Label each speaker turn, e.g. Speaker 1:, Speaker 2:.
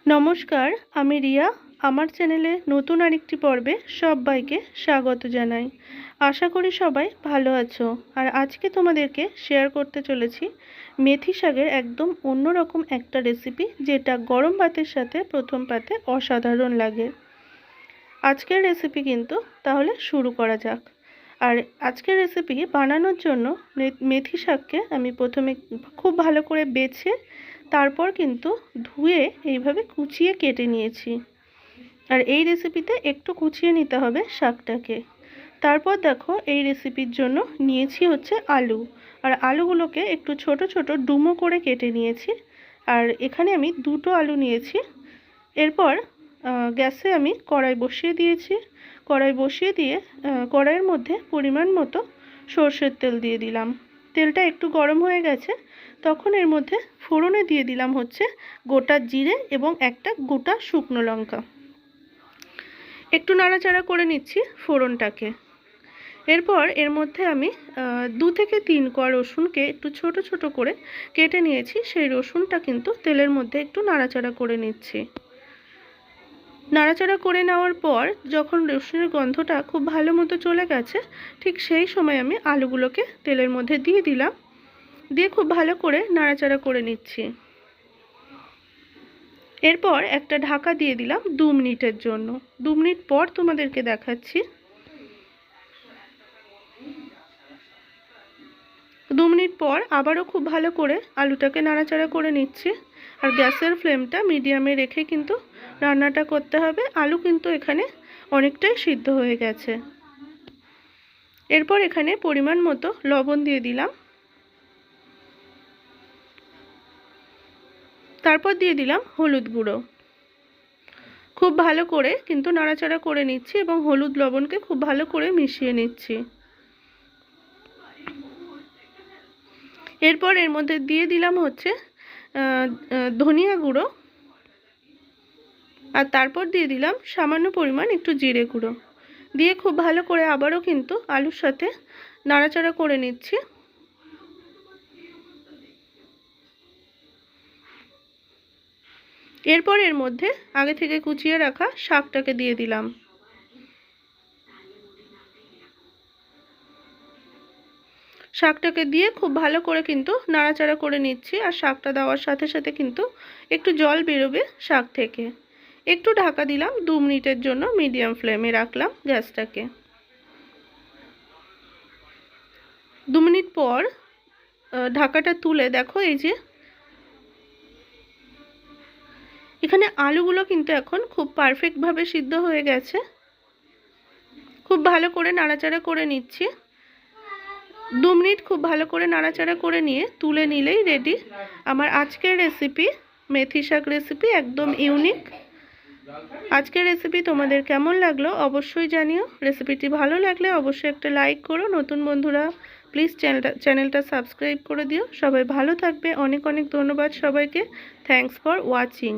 Speaker 1: নমস্কার, আমি রিয়া। আমার চ্যানেলে নতুন আরেকটি পর্বে সবাইকে স্বাগত জানাই। আশা করি সবাই ভালো আছো। আর আজকে তোমাদেরকে শেয়ার করতে চলেছি মেথি শাকের একদম অন্যরকম একটা রেসিপি, যেটা গরম ভাতের সাথে প্রথম পাতে অসাধারণ লাগে। আজকের রেসিপি কিন্তু তাহলে শুরু করা যাক। আর আজকের রেসিপি বানানোর জন্য মেথি শাককে আমি প্রথমে খুব ভালো করে বেছে তারপর কিন্তু ধুয়ে এইভাবে কুচিয়ে কেটে নিয়েছি। আর এই রেসিপিতে একটু কুচিয়ে নিতে হবে শাকটাকে। তারপর দেখো, এই রেসিপির জন্য নিয়েছি হচ্ছে আলু। আর আলুগুলোকে একটু ছোট ছোট ডুমো করে কেটে নিয়েছি। আর এখানে আমি দুটো আলু নিয়েছি। এরপর গ্যাসে আমি কড়াই বসিয়ে দিয়েছি। কড়াই বসিয়ে দিয়ে কড়াইয়ের মধ্যে পরিমাণ মতো সর্ষের তেল দিয়ে দিলাম। তেলটা একটু গরম হয়ে গেছে, তখন এর মধ্যে ফোড়নে দিয়ে দিলাম হচ্ছে গোটা জিরে এবং একটা গোটা শুকনো লঙ্কা। একটু নাড়াচাড়া করে নিচ্ছি ফোড়নটাকে। এরপর এর মধ্যে আমি 2 থেকে 3 কোয়া রসুনকে একটু ছোট ছোট করে কেটে নিয়েছি। সেই রসুনটা কিন্তু তেলের মধ্যে একটু নাড়াচাড়া করে নিচ্ছি। নাড়াচাড়া করে নেওয়ার পর যখন রসুনের গন্ধটা খুব ভালো মতো চলে গেছে, ঠিক সেই সময় আমি আলুগুলোকে তেলের মধ্যে দিয়ে দিলাম। দিয়ে খুব ভালো করে নাড়াচাড়া করে নিচ্ছি। এরপর একটা ঢাকা দিয়ে দিলাম 2 মিনিটের জন্য। 2 মিনিট পর তোমাদেরকে দেখাচ্ছি। 2 মিনিট পর আবারও খুব ভালো করে আলুটাকে নাড়াচাড়া করে নিচ্ছি। আর গ্যাসের ফ্লেমটা মিডিয়ামে রেখে কিন্তু রান্নাটা করতে হবে। আলু কিন্তু এখানে অনেকটাই সিদ্ধ হয়ে গেছে। এরপর এখানে পরিমাণ মতো লবণ দিয়ে দিলাম। তারপর দিয়ে দিলাম হলুদ গুঁড়ো। খুব ভালো করে কিন্তু নাড়াচাড়া করে নিচ্ছি এবং হলুদ লবণকে খুব ভালো করে মিশিয়ে নিচ্ছি। এরপর এর মধ্যে দিয়ে দিলাম হচ্ছে ধনিয়া গুঁড়ো। আর তারপর দিয়ে দিলাম সামান্য পরিমাণ একটু জিরে গুঁড়ো। দিয়ে খুব ভালো করে আবারও কিন্তু আলুর সাথে নাড়াচাড়া করে নিচ্ছি। এরপর এর মধ্যে আগে থেকে কুচিয়ে রাখা শাকটাকে দিয়ে দিলাম। শাকটাকে দিয়ে খুব ভালো করে কিন্তু নাড়াচাড়া করে নিচ্ছি। আর শাকটা দেওয়ার সাথে সাথে কিন্তু একটু জল বেরোবে শাক থেকে। একটু ঢাকা দিলাম 2 মিনিটের জন্য, মিডিয়াম ফ্লেমে রাখলাম গ্যাসটাকে। 2 মিনিট পর ঢাকাটা তুলে দেখো, এই যে এখানে আলুগুলো কিন্তু এখন খুব পারফেক্টভাবে সিদ্ধ হয়ে গেছে। খুব ভালো করে নাড়াচাড়া করে নিচ্ছি। 2 মিনিট খুব ভালো করে নাড়াচাড়া করে নিয়ে তুলে নিলেই রেডি আমার আজকের রেসিপি, মেথি শাক রেসিপি, একদম ইউনিক। আজকের রেসিপি তোমাদের কেমন লাগলো অবশ্যই জানিও। রেসিপিটি ভালো লাগলে অবশ্যই একটা লাইক করো। নতুন বন্ধুরা প্লিজ চ্যানেলটা সাবস্ক্রাইব করে দিও। সবাই ভালো থাকবে। অনেক অনেক ধন্যবাদ সবাইকে। Thanks for watching.